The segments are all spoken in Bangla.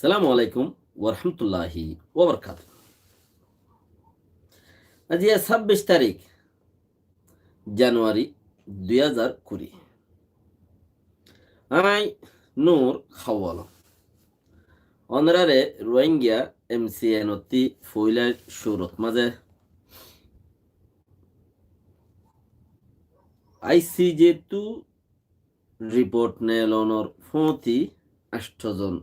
সালামু আলাইকুম ওরহমতুল্লাহি ওবরকাত। আজ 26 তারিখ জানুয়ারি 2020। আই নূর খাওয়াল অনরারে রোহিঙ্গা MCNতি ফইলার সুরত মাঝে ICJ টু রিপোর্ট নেলনর ফতি 8 জন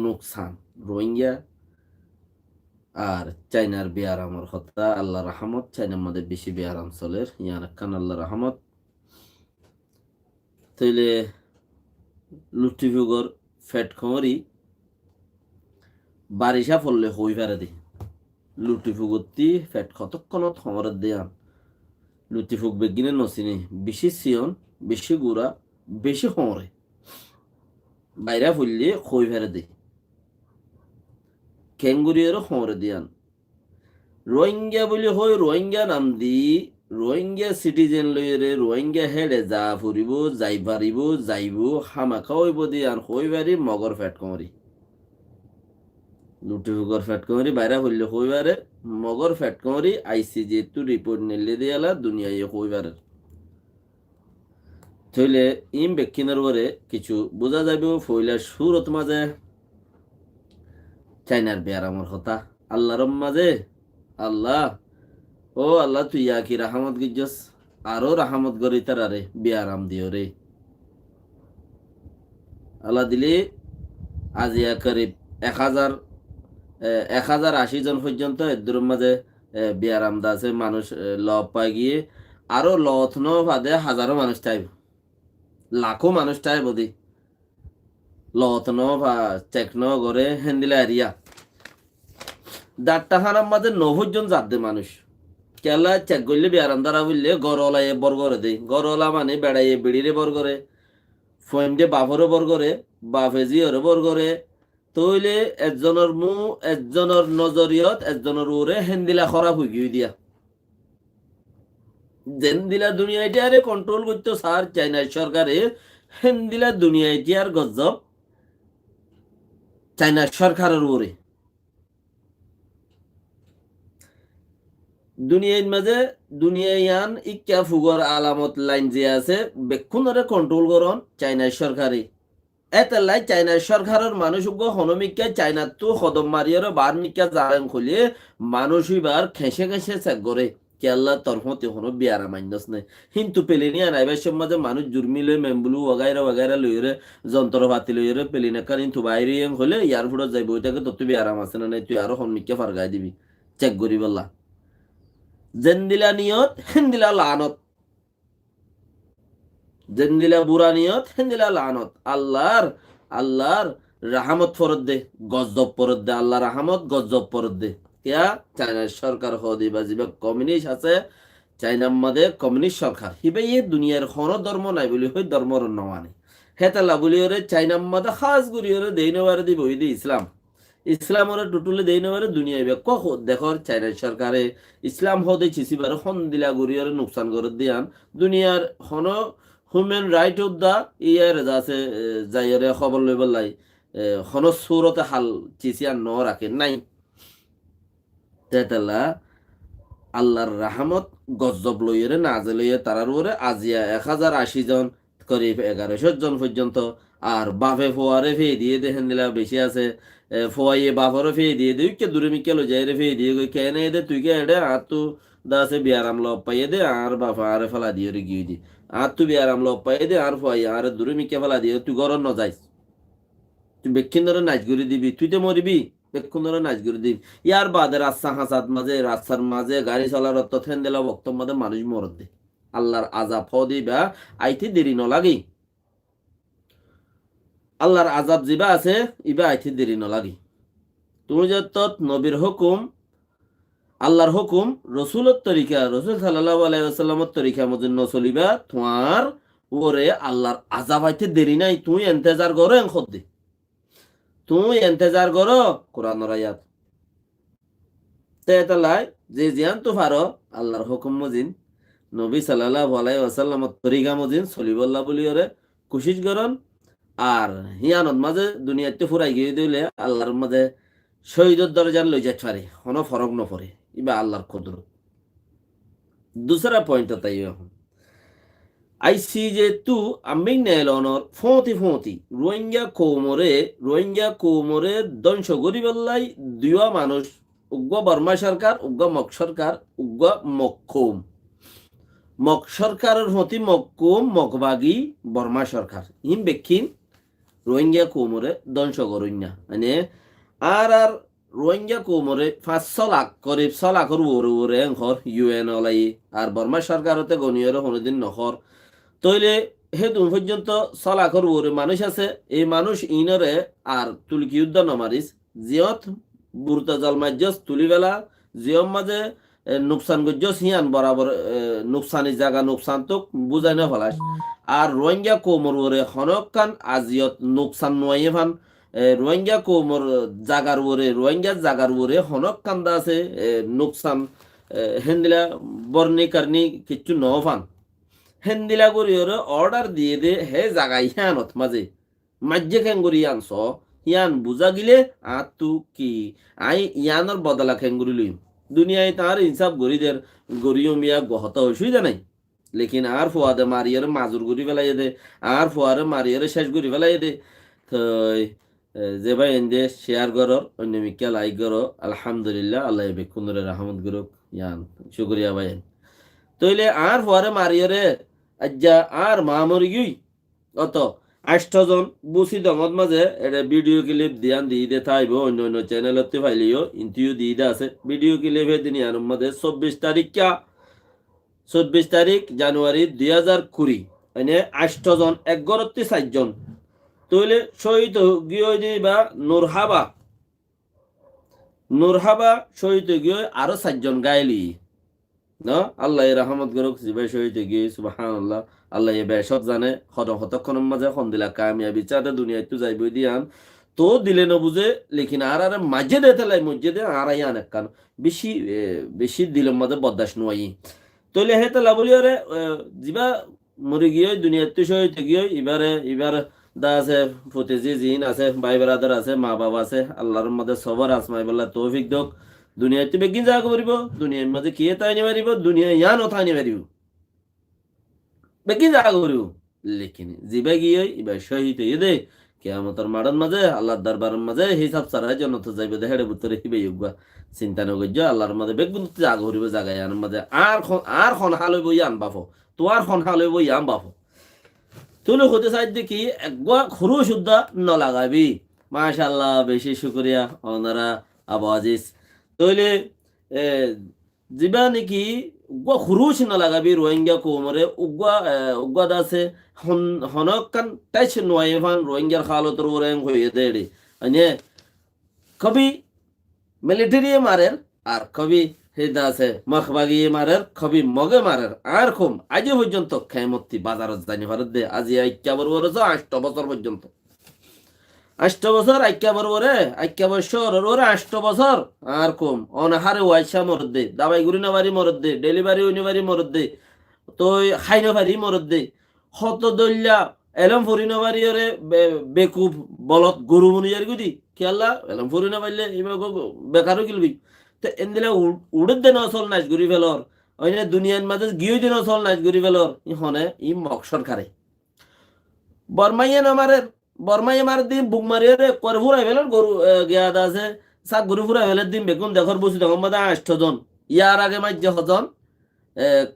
নুকসান রোহিঙ্গা আর চাইনার বেয়ারামর হত্যা আল্লাহ রহমত। চাইনার মধ্যে বেশি বেয়ারাম চলের ইয়ান খান আল্লাহ রহমত। তৈলে লুটিভুগর ফেট খমরি বারিশা ফললে হই ফেরে দি লুটিফুগতি ফেট কতক্ষণত খমরের দেয়ান লুটিফুগ বেগিনে নচিনি বেশি সিয়ন বেশি গুড়া বেশি খমরে বাইরা ফুললে হই ফেরে দি কেঙ্গুরিয়েরও খমরে দিয়ান রোহিঙ্গা বলি হই রোহিঙ্গা নাম দি রোহিঙ্গা সিটিজেন লইরে রোহিঙ্গা হেডে যা ফুরিব যাই পারিব যাইব হামাকা হইব দিয়ান হই পারি মগর ফেট কমরি লুটিফুগর ফেট কমরি বাইরা হইলে হইবারে মগর ফেট কমরি ICJ টু রিপোর্ট নিলে দিয়ালা দুনিয়ায় হইবারে থইলে ইম বেক্ষিনের পরে কিছু বোঝা যাবে ফইলার সুরত মাঝে চাইনার বেয়ারামর কথা আল্লাহর মাঝে আল্লাহ ও আল্লাহ তুই কি রাহামত গিজস আরো রাহামত গরি তারারে বেয়ারাম দিও রে আল্লাহ দিলে আজিয়া করিব 1080 জন পর্যন্ত এদের মাঝে বিয়ারাম দাসে মানুষ ল পাই গিয়ে আরো লথন ফাদে হাজারো মানুষ টাইব লাখো মানুষ টাইব দি লথন বা চেকন করে হেন্দিলা এরিয়া দাঁড়টাহানার মাঝে 90 জন যাচ্ছে মানুষ কেলা চেক করলে বিয়ারাম দ্বারা বললে গরলা এ বর করে দেয় গরলা মানে বেড়াই বেড়িরে বর করে ফোনডে বাফরও বর করে বাফেজি ওরে বর করে তইলে একজনের একজনের নজরিয়ত একজনের ওরে হেন্দিলা খারাপ হয়ে গিয়ে দিয়া হেন্দিলা দুনিয়াটি আরে কন্ট্রোল করতো স্যার চাইনার সরকারে হেন্দিলা দুনিয়াটি আর গজব চাইনার সরকারের ওরে দুনিয়ার মাঝে দুনিয়ায়ান ইচ্ছা ফুগর আলামত লাইন যে আছে বেক্ষুনরে কন্ট্রোল করন চাইনার সরকারে এতেলাই চাইনার সরকারের মানুষ হনমিকা চাইনার তো কদম মারিয়ার বার মিকা জারেন খুলিয়ে মানুষ এবার খেসে খেসে চেক করে কেল্লা তরফতে হনো বিয়ারা মাইনস নেই কিন্তু পেলিনিয়া নাইবার মাঝে মানুষ জুরমি লই মেম্বুলু ওগাইরা ওগাইরা লইরে যন্ত্রপাতি লইরে পেলিনাকার কিন্তু বাইরে হলে ইয়ার ফুটত যাইব ওইটাকে তো তুই বিয়ারাম আছে না নাই তুই আরো হনমিকা ফারগাই দিবি চেক করি বললা জেন্দিলা নিয়ত হেন্দিলা লানত জেন্দিলা বুড়া নিয়ত হেন্দিলা লানত আল্লাহর রাহামত ফরত দে গজব ফরত দে আল্লাহ রাহামত গজব ফরত দে ইয়া চাইনার সরকার হদি বা যিবা কমিউনিস্ট আছে চাইনার মধ্যে কমিউনিস্ট সরকার হিবে ইয়ে দুনিয়ার কোনো ধর্ম নাই বলি হই ধর্মর নমানে হেতালা বলি ওরে চাইনার মধ্যে খাস গুরি ওরে দেই নেওয়ারে দিব ওই ইসলাম ইসলাম ওরা টুটুলে দেই নেওয়ারে দুনিয়ায় কখ দেখর চাইনার সরকারে ইসলাম হদে চিসিবার হন দিলা গুরি ওরে নুকসান করে দিয়ান দুনিয়ার হন হিউম্যান রাইট উদ্দা ইয়ার আছে যাইরে খবর লই বললাই হন সুরতে হাল চিসিয়া ন রাখে নাই তেতালা আল্লাহর রাহমত গজব লইরে নাজে লইয়ে তারার উপরে আজিয়া 1080 জন করিব 1100 জন পর্যন্ত আর বাফে ফোয়ারে ফে দিয়ে দেখেন দিলা বেশি আছে ফোয়াইয়ে বাফারও ফে দিয়ে দিই কে দূরে মিকে লো যাই রে ফে দিয়ে কই কেনে দে তুই কে এডে আর তু দাসে বিয়ারাম ল পাইয়ে দে আর বাফা আরে ফেলা দিয়ে রে গিয়ে দি আর তুই বিয়ারাম ল পাইয়ে দে আর ফোয়াইয়ে আর দূরে মিকে ফেলা দিয়ে তুই গরম ন যাইস তুই বেক্ষিন ধরে নাচ ঘুরি দিবি তুই তো মরিবি বেক্ষণ ধরে নাচ ঘুরি দিবি ইয়ার বাদে রাস্তা হাসাত মাঝে রাস্তার মাঝে গাড়ি চলার অত থেন দিলা বক্তব্য মাঝে মানুষ মরদ দে আল্লাহর আজাব হ দিবা আইতে দেরি ন লাগি আল্লাহর আজাব জিবা আছে ইবা আইতে দেরি ন লাগি তুমি যত নবীর হুকুম আল্লাহর হুকুম রসুলের তরিকা রসুল সাল্লাল্লাহু আলাইহি ওয়াসাল্লামের তরিকা মধ্যে ন চলিবা তোমার ওরে আল্লাহর আজাব আইতে দেরি নাই তুই ইন্তজার করো এন খদ দে তুই ইন্তজার করো কোরআনের আয়াত তেতালাই যে জিয়ান তো পারো আল্লাহর হুকুম মজিন নবী সাল্লাল্লাহু আলাইহি ওয়াসাল্লামের তরিকা মজিন চলিবল্লা বলি ওরে কোশিশ করন আর হিয়ানত মাঝে দুনিয়াতে ফুরাই গিয়ে দিলে আল্লাহর মাঝে শহীদের দরজার লই যেতে পারে কোনো ফরক নপরে ইবা আল্লাহর কুদরত দুসরা পয়েন্ট তাই এখন আইসি যে তু আমি নেলনর ফতি রোহিঙ্গা কৌমরে দংশ গরিবাল্লাই দুয়া মানুষ উগ্র বর্মা সরকার উগ্র মক সরকার উগ্র মক্কুম মক সরকারের হতি মক্কুম মকবাগি বর্মা সরকার ইম বেক্ষিন রোহিঙ্গা কৌমরে দংশ গরইনা মানে আর রোহিঙ্গা কৌমরে 500 লাখ করিব 6 লাখর ওরে ঘর ইউএন ওলাই আর বর্মা সরকারতে গনিয়র কোনোদিন নহর তইলে হে দুন পর্যন্ত 6 লাখর ওরে মানুষ আছে এই মানুষ ইনরে আর তুলকি যুদ্ধ নমারিস জিয়ত বুরতা জাল মাজ্জস তুলিবেলা জিয়ম মাঝে নুকসান গজ্জস হিয়ান বরাবর নুকসানি জায়গা নুকসান তো বুঝাই না ফলাস আর রোহিঙ্গা কৌমর ওরে হনকান আজিয়ত নুকসান নয় ভান রোহিঙ্গা কৌমর রোহিঙ্গা জাগার ওরে হনক কান্দা আছে নুকসান হেন্দিলা বর্ণি কারণি কিচ্ছু নফান হেন্দিলা করি ওরে অর্ডার দিয়ে দে হে জাগাই হিয়ানত মাঝে খেঙ্গুরি আনছ ইয়ান বুঝা গিলে তু কি আই ইয়ানোর বদলা খেঙ্গুরি লইম দুনিয়ায় তার হিসাব গরিদের গরিও মিয়া গহত অসুবিধা নাই লেকিন আর ফোয়াদে মারিয়ারে মাজুর করি ফেলাই দে আর ফোয়ারে মারিয়ারে শেষ করি ফেলাই দে তো যে ভাই এনদে শেয়ার করো অন্য মিকা লাইক করো আলহামদুলিল্লাহ আল্লাহ বেকুন্দরে রহমত করুক ইয়ান শুক্রিয়া ভাই তইলে আর ফোয়ারে মারিয়ারে আজ্জা আর মামরি গই অত 8 জন বুসি দমত মাঝে এটা ভিডিও ক্লিপ দিয়ান দিয়ে দে থাইব অন্য অন্য চ্যানেলতে ফাইলিও ইন্টারভিউ দিয়ে দে আছে ভিডিও ক্লিপ হে দিন ইয়ার মধ্যে 24 তারিখ জানুয়ারি 2020 মানে 8 জন 11 জন তইলে শহীদ গিয়ে দিবা নুরহাবা শহীদ গিয়ে আরো 4 জন গাইলি না আল্লাহ রহমত করুক জিবাই শহীদ গিয়ে সুবহানাল্লাহ আল্লাহ এ বেশক জানে হতক্ষণের মাঝে দিলা কামিয়াবি চাঁদে দুনিয়ায় তো যাইবই দিয়ান তো দিলে না বুঝে লেকিন আর মাঝে দেতে লাই মসজিদে আর আন কান বেশি বেশি দিলের মাঝে বদাস নয় তইলে হেতে লাবলি আরে জিবা মরে গিয়ে দুনিয়াতে শহীদ গিয়ে এবারে দা আছে ফতেজি জিন আছে ভাই বেড়াদার আছে মা বাবা আছে আল্লাহর মধ্যে সবার আসমাই বল্লা তৌফিক দোক দুনিয়াতে বেগিন যা করিব দুনিয়ার মাঝে কি তাই নিয়ে পারিব দুনিয়া ইয়ান ওথাই নিয়ে পারিব বেগিন যা করিব লেকিন জিবা গিয়ে এবার শহীদ হয়ে দে কিয়ামতের মাঠের মাঝে আল্লাহর দরবারের মাঝে হিসাব ছাড়া জন্নত যাইবে দেহের ভিতরে হিবে ইউগা চিন্তা নগর্য আল্লাহর মাঝে বেগুন যা করিব জায়গায় আনার মাঝে আর খন হাল হইব ইয়ান বাফো তোয়ার খন হাল হইব ইয়ান বাফো তুলে হতে চাই দেখি একবার খরু শুদ্ধা নলাগাবি মাশাআল্লাহ বেশি শুকরিয়া ওনারা আবু আজিজ তইলে জিবা নাকি উগ্র খুরুশ নলাগাবি রোহিঙ্গা কোমরে উগ্র দাসে হনকান টাইছ নয় ভান রোহিঙ্গার খালতর ওরেং হয়ে দেড়ে মানে কবি মিলিটারি মারের আর কবি হেদাসে মখবাগি মারের কবি মগে মারের আর কম আজ পর্যন্ত খেমতি বাজারত জানি ভারত দে আজি 8 বছর পর্যন্ত 8 বছর 8 বছর ওরে 8 বছর আর কম অনাহারে ওয়াইসা মরদ দে দাবাই গুড়ি নাবারি মরদ দে ডেলিভারি উনিবারি মরদ দে তো খাইনো বাড়ি মরদ দে হত দল্যা এলম ফুরি নাবারি ওরে বেকুব বলত গরু মনিয়ার গুদি খেলা এলম ফুরি নাবাইলে এবার বেকারও গিলবি তো এনদিলা উড়ে দেন অসল নাচ ঘুরি ফেলর অন্য দুনিয়ার মাঝে গিয়ে দিন অসল নাচ ঘুরি ফেলর ইহনে ই মক সরকারে বর্মাইয়ে মার দিন বুক মারিয়ে রে করে ফুরাই ফেলেন গরু গিয়াদ আছে সাক গরু ফুরাই ফেলের দিন বেগুন দেখর বসি তখন মাঝে 8 জন ইয়ার আগে মাঝে হজন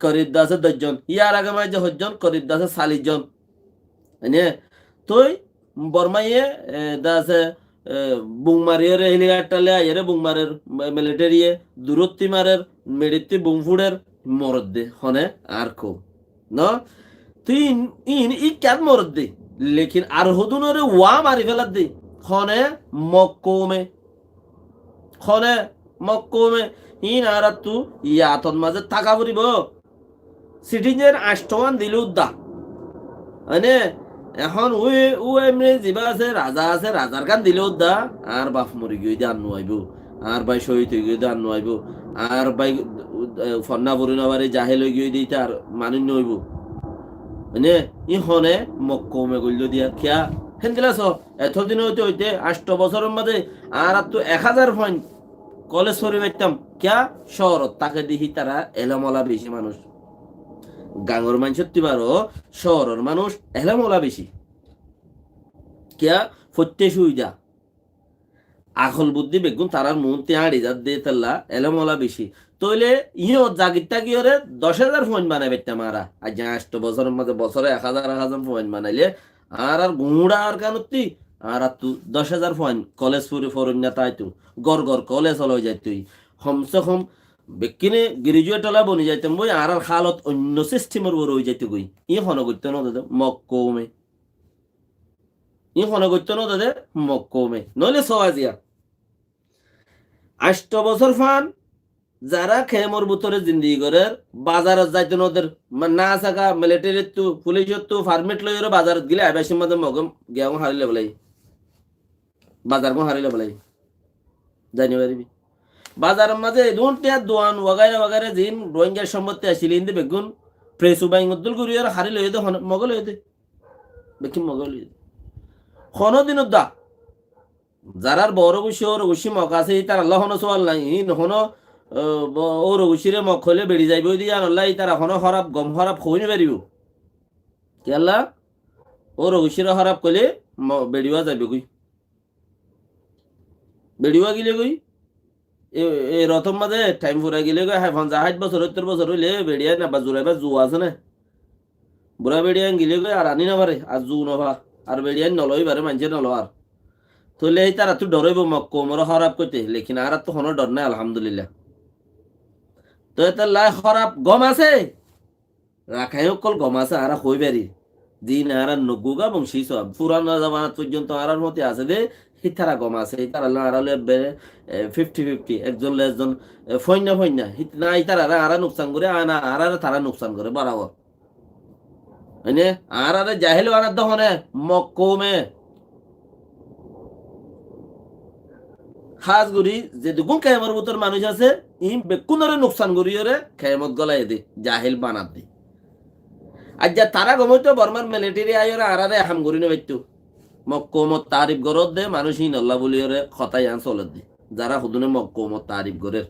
করিব দাসে 10 জন ইয়ার আগে মাঝে হজন করিব দাসে 40 জন এনে তুই বর্মাইয়ে দাসে বুং মারিয়ে রে হেলিকপ্টার লে আইরে বুং মারের মিলিটারিয়ে দূরত্ব মারের মেডিতে বুং ফুডের মরদ দে হনে আর কো ন তুই ই কেন মরদ দে লেকিন আর হদুনরে ওয়া মারি ফেলার দে হনে মক্কমে ইন আর তু ইয়াতন মাঝে থাকা পড়িব সিটিজেন 8 দিল উদ্দা মানে এখন ও এমনি জিবা আছে রাজার গান দিলে উদ্দা আর বাপ মরি গিয়ে দিয়ে আনু আইব আর ভাই শহীদ হয়ে গিয়ে দিয়ে আনু আইব আর ভাই ফন্না পরিণাবারে জাহেল হয়ে গিয়ে দিতে আর মানিন্য হইব মানে ই হনে মক্কমে গল্য দিয়া খেয়া হেন্দিলাস এতদিন হইতে হইতে 8 বছরের মধ্যে আর তো 1000 পয়েন্ট কলেজ সরি পাইতাম কিয়া শহরত তাকে দেখি তারা এলামলা বেশি মানুষ গাঙর মানুষ সত্যি পারো শহরের মানুষ এলামলা বেশি কিয়া ফত্যে সুবিধা আকল বুদ্ধি বেগুন তারার মনতে আড়ি যা দিয়ে তাল্লা এলামলা বেশি তইলে ইও জাগিরটা কি ওরে 10,000 পয়েন্ট বানাই পাইতাম আর আজ 8 বছরের মধ্যে বছরে 1000 পয়েন্ট বানাইলে আর গুঁড়া আর কানুতি আর তু 10,000 পয়েন্ট কলেজ ফুরি ফরুন না তাই তু গড় গড় কলেজ হলো যাই তুই কমসে কম বেকিনে গ্রাজুয়েট হলা বনি যাইতাম বই আর খালত অন্য সিস্টেমের বড় হয়ে যাইতে গই ই হন করতে না দাদা মক্কমে ই হন করতে না দাদা মক্কমে নইলে সওয়াজিয়া 8 বছর ফান যারা খেমর ভিতরে জিন্দিগি করে বাজারত যাইতে ওদের না থাকা মিলিটারির তো পুলিশের তো ফার্মেট লই বাজারত গেলে আইবাসের মধ্যে মগম গিয়া হারিলে বলাই বাজার কো হারিলে বলাই জানি পারিবি বাজারের মাঝে দুটিয়া দোয়ান ওগাইরা ওগাইরা জিন রোহিঙ্গার সম্পত্তি আসিল ইন্দে বেগুন প্রেস উবাই উদ্দুল করি আর হারিলে হইতে মগল হইতে বেকিম মগল হইতে দিন দা যারার বড় বসে ওর বসি মক আছে তার আল্লাহ হন সোয়াল নাই হন ওর বসিরে মক হইলে বেড়ি যাইব দিয়ে আল্লাহ তার হন হরাপ গম হরাপ খই নি পারিব কি আল্লাহ ওর বসিরে হরাপ কইলে বেড়িওয়া যাইবে কই বেড়িওয়া গিলে কই এই রথম মাঝে টাইম ফুরা গিলে কই হ্যাঁ 50 বছর 70 বছর হইলে বেড়িয়া না বা জুড়াইবা জু আছে না বুড়া বেড়িয়া গিলে কই আর আনি না পারে আর জু নভা আর বেড়িয়া নলই পারে মানুষের নল আর তোলে এই তারা তুই ডরাইব মক্কো মোর হরাপ করতে লেকিন আর তো কোনো ডর নাই আলহামদুলিল্লাহ তো এটা লাই হরাপ গম আছে রাখাই কল গম আছে আর হই পারি দিন আর নগুগা বংশী সব পুরানো জামানাত পর্যন্ত আর মতে আছে দে হিতারা গম আছে তারা আড়ালে 50-50 একজন একজন ফইনা ফইনা না তারা আর নুকসান করে আনা আর তারা নুকসান করে বরাবর মানে আর জাহিল আনার দহনে মক্কমে খাস গুড়ি যে দুগুণ খেমর ভিতর মানুষ আছে ই বেকুনরে নোকসান করিয়রে খেমত গলাই দে জাহিল বানাত দে আর যা তারা গমইতো বর্মার মিলিটারি আইরে আরারে হাম করি না বাইতো মক্কমত তারিফ গরত দে মানুষ ইন আল্লাহ বলিয়রে খতাই আন চলত দে যারা হুদুনে মক্কমত তারিফ গরের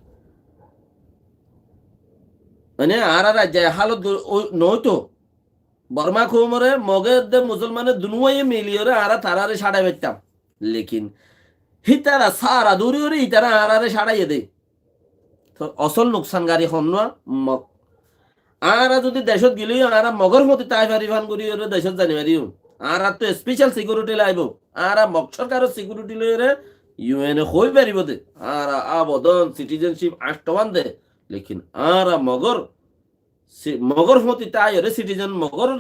মানে আরারা যে হালত নয়তো বর্মা খুমরে মগের দে মুসলমানের দুনুয়াই মিলিয়রে আরা তারারে সাড়াই বাইতাম লেকিন হিতারা সারা দূরে ওরে হিতারা আরারে সাড়াইয়ে দে তো অসল নোকসানগারি হন না মগ আর যদি দেশত গেলে আর মগর মতে তাই পারিভান করি ওরে দেশত জানি পারিও আর তো স্পেশাল সিকিউরিটি লাইব আর মগ সরকারের সিকিউরিটি লইরে ইউএনএ হই পারিব দে আর আবদন সিটিজেনশিপ আষ্টমান দে লেকিন আর মগর মগর মতে তাই ওরে সিটিজেন মগর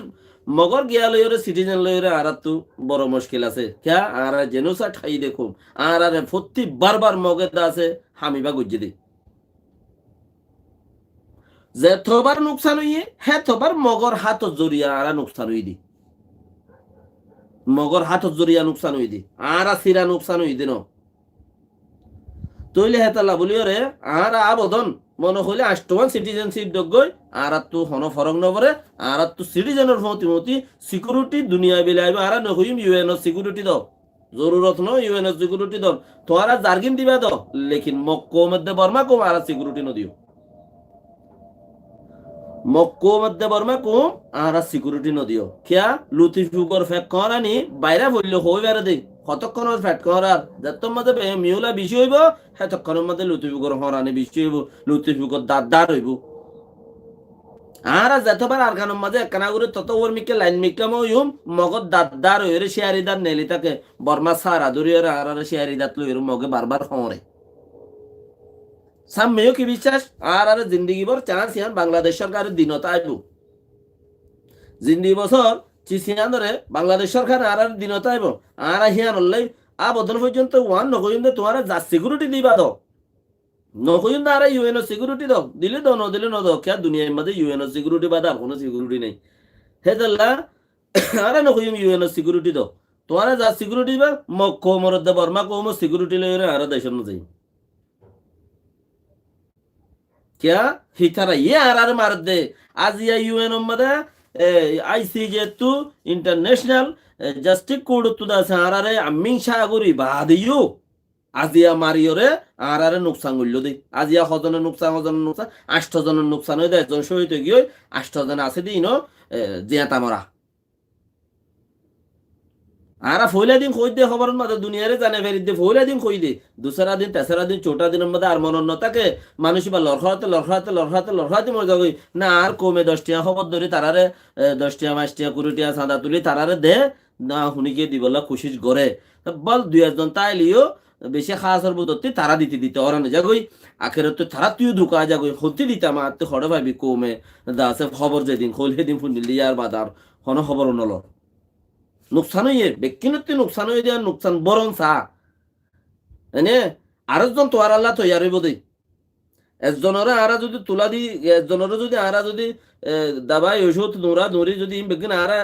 মগর গিয়া লইরে সিটিজেন লইরে আর তো বড় মুশকিল আছে ক্যা আর জেনোসাইড খাই দেখো আর প্রতি বারবার মগের আছে হামিবা গুজি দে যে থবার নুকসান হইয়ে হ্যাঁ থবার মগর হাত জড়িয়া আর নুকসান হই দি মগর হাত জড়িয়া নুকসান হই দি আর সিরা নুকসান হই দি ন তইলে হেতালা বলিও রে আর আবদন মনে হইলে আষ্টমান সিটিজেনশিপ দগই আর তো হন ফরক নবরে আর তো সিটিজেনের মতি সিকিউরিটি দুনিয়া বিলাইব আর নহইম ইউএন সিকিউরিটি দ জরুরত ন ইউএন সিকিউরিটি দ তোরা জার্গিন দিবা দ লেকিন মক্কো মধ্যে বর্মা কো আর সিকিউরিটি ন দিও মক্কো মধ্যে বর্মা কো আর সিকিউরিটি ন দিও কিয়া লুতি ফুকর ফেক করানি বাইরা বললে হই বেরে দে কতক্ষণ ফ্যাট করার যতক্ষণ মধ্যে মিউলা বেশি হইব সেতক্ষণের মধ্যে লুতি ফুকর হরানি বেশি হইব লুতি ফুকর দাঁত হইব আর যতবার আর গানের মাঝে একখানা করে তত ওর মিকে লাইন মিকাম হইম মগত দাঁত হইরে শেয়ারি দাঁত নেলি তাকে বর্মা সারা ধরি আর শেয়ারি দাঁত লইর মগে বারবার হরে সামমেও কি বিশ্বাস আর জিন্দিগি ভর চান্স ইয়ান বাংলাদেশ সরকারের দিনতা আইব জিন্দিগি বছর চিসিয়ান ধরে বাংলাদেশ সরকার আর দিনতা আইব আর হিয়ান হল্লাই আবদন পর্যন্ত ওয়ান নকইন তোমার যা সিকিউরিটি দিবা দ নকইন আর ইউএনও সিকিউরিটি দ দিলে দ নদিলে ন দ কে দুনিয়ার মধ্যে ইউএনও সিকিউরিটি বাদ আর কোনো সিকিউরিটি নেই হেদাল্লা আর নকইন ইউএনও সিকিউরিটি দ তোমার যা সিকিউরিটি দিবা মক্কো মরদ বর্মা কোম সিকিউরিটি লইরে আর দেশের মধ্যে क्या हिथारा ये आर मार दे आज या यूएन मदे আইসি যেহেতু ইন্টারন্যাশনাল জাস্টিস কোর্ট তো আছে আরারে আমি সাগরি বাদিও আজিয়া মারিওরে আরারে নুকসান করল দেই আজিয়া হজনের নুকসান 8 জনের নুকসান হয়ে দেয় একজন শহীদ গিয়ে 8 জন আছে দিই ন জিয়াতা মরা আরা ফইলা দিন কই দে খবর মাঝে দুনিয়ারে জানে ফেরি দে ফইলা দিন কই দে দুসরা দিন তেসরা দিন চৌটা দিনের মধ্যে আর মনন নতাকে মানুষ বা লড়খাতে মরে যাবে না আর কমে 10 টিয়া খবর ধরে তারারে 10 টিয়া 5 টিয়া 20 টিয়া চাঁদা তুলি তারারে দে না শুনিকে দিবলা খুশিস গড়ে বল 2 জন তাইলিও বেশি খাসর বুদতি তারা দিতে ওরা না যাগই আখের তো তারা তুই ঢুকা যাগই হতে দিতাম আর তো হড়ে ভাবি কমে দাসে খবর যেদিন খোলে দিন ফুনিলি আর বাদার হন খবর নল নুকসান হইয়ে ব্যক্তিগত নুকসান হয়ে দেওয়ার নুকসান বরং চা এনে আরেকজন তো আর আল্লাহ তৈয়ার হইব দেই একজনের আরা যদি তুলা দি একজনের যদি আরা যদি দাবাই ওষুধ নোরা নরি যদি বেগিন আরা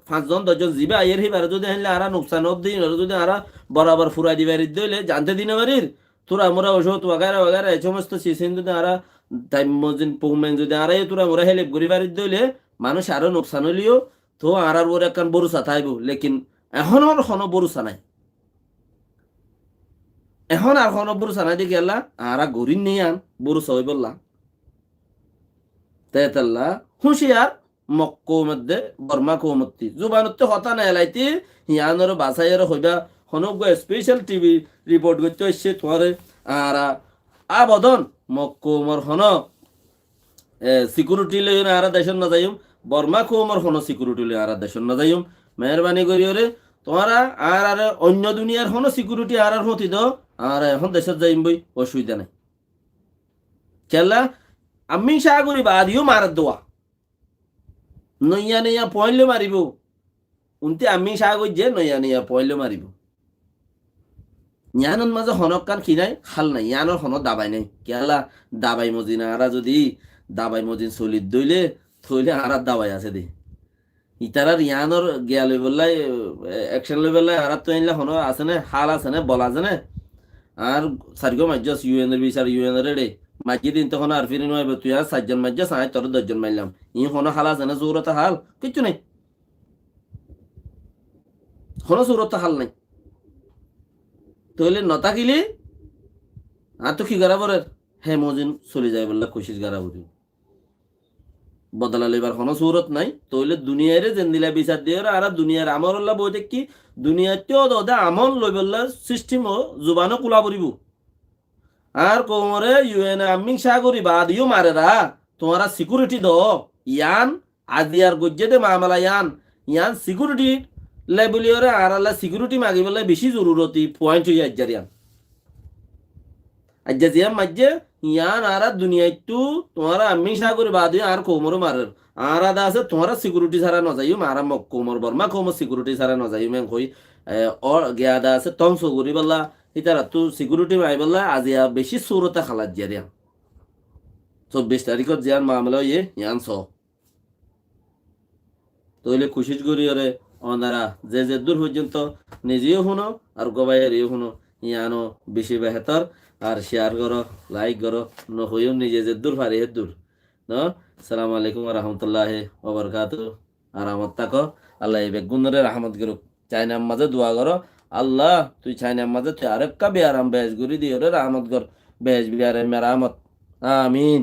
5 জন 10 জন জিবে আইয়ের হিবার যদি আনলে আরা নুকসান দিন যদি আরা বরাবর ফুরাই দিবার দিলে জানতে দিনে পারির তোরা মোরা ওষুধ ওগারা এই সমস্ত সিসিন যদি আরা টাইম মজিন পৌমেন যদি আরা তোরা মোরা হেল্প করি বাড়ির দিলে মানুষ আরো নুকসান হলিও তো আর ওর একখান বরুসা থাইব লেকিন এখন আর কোনো বরুসা নাই এখন আর কোনো বরুসা নাই দেখি আল্লাহ আর গরিন নিয়ে আন বরুসা হই বললা তেতাল্লা হুঁশিয়ার মক্কো মধ্যে বর্মা কৌমত্তি জুবানত্তে হতা না এলাইতি হিয়ানোর বাসাইয়ের হইবা হনগ্য স্পেশাল টিভি রিপোর্ট করতে এসছে তোমার আর আবদন মক্কোমর হন সিকিউরিটি লই আর দেশন না যাইম বর্মা কৌমর হন সিকিউরিটি লই আর দেশন না যাইম মেহরবানি করিওরে তোমারা আর অন্য দুনিয়ার হন সিকিউরিটি আর হতি দ আর এখন দেশত যাইম বই অসুবিধা নাই খেলা আমি সাগরি বাদিও মারার দোয়া নইয়া পয়লে মারিব উনতে আমি সাগর যে নইয়া পয়লে মারিব ইয়ানোর মাঝে হনকান কি নাই খাল নাই ইয়ানোর হন দাবাই নাই কেলা দাবাই মজিন আরা যদি দাবাই মজিন চলিত দইলে থইলে আর দাবাই আছে দে ইতারার ইয়ানোর গিয়া লই বললাই অ্যাকশন লই বললাই আর তো আইনলা হন আছে না হাল আছে না বলা আছে না আর সারিগো মাজ্জাস ইউএনের বিচার ইউএনের রে মাঝে দিন তখন আর ফিরে নয় তুই আর 7 জন মাজ্জাস আয় তোর 10 জন মাইলাম ই হন হাল আছে না জোরত হাল কিচ্ছু নাই হন জোরত হাল নাই তাহলে নতাকিলে আর তো কি গারাবরের হে মজিন চলে যায় বললা খুশিস গারাবরি বদলা লইবার কোনো সুরত নাই তইলে দুনিয়ারে যেন দিলা বিচার দিয়ে আর দুনিয়ার আমর আল্লাহ বই দেখি দুনিয়াতেও দদা আমল লই বললা সিস্টেম জুবানো কুলা পড়িব আর কোমরে ইউএন আমিং সাগরি বাদিও মারেরা তোমারা সিকিউরিটি দ ইয়ান আদিয়ার গজ্জে দে মামলা ইয়ান সিকিউরিটি লেবলিওরে আর আল্লাহ সিকিউরিটি মাগি বলে বেশি জরুরতি পয়েন্ট হইয়া আজ্জারিয়ান আজ্জাজিয়াম মাজ্জে ইয়ান আর দুনিয়াইতু তোমারা আমি সাগরি বাদি আর কোমর মারের আর আদা আছে তোমারা সিকিউরিটি ছাড়া ন যাইও মারা মক কোমর বর্মা কোমর সিকিউরিটি ছাড়া ন যাইও মেং কই অর গিয়াদা আছে তংস করি বললা ইতারা তু সিকিউরিটি মাই বললা আজিয়া বেশি সুরতা খালাত জারিয়া 24 তারিখত জিয়ান মামলা ইয়ে ইয়ান স তইলে খুশিস করি ওরে অনারা যে দূর পর্যন্ত নিজেও শুনো আর গবাইয়েরও শুনো ইয়ানো বেশি বেহতর আর শেয়ার করো লাইক করো নহইও নিজে যে দূর পারি দূর ন আসসালামু আলাইকুম রহমতুল্লাহ ওবরকাত আরামত থাকো আল্লাহ এই বেগুনরে রহমত করুক চাইনার মাঝে দোয়া করো আল্লাহ তুই চাইনার মাঝে তুই আরেকটা বেয়ারাম বেশ গুরি দিয়ে রহমত কর বেশ বিয়ারে মেরামত আমিন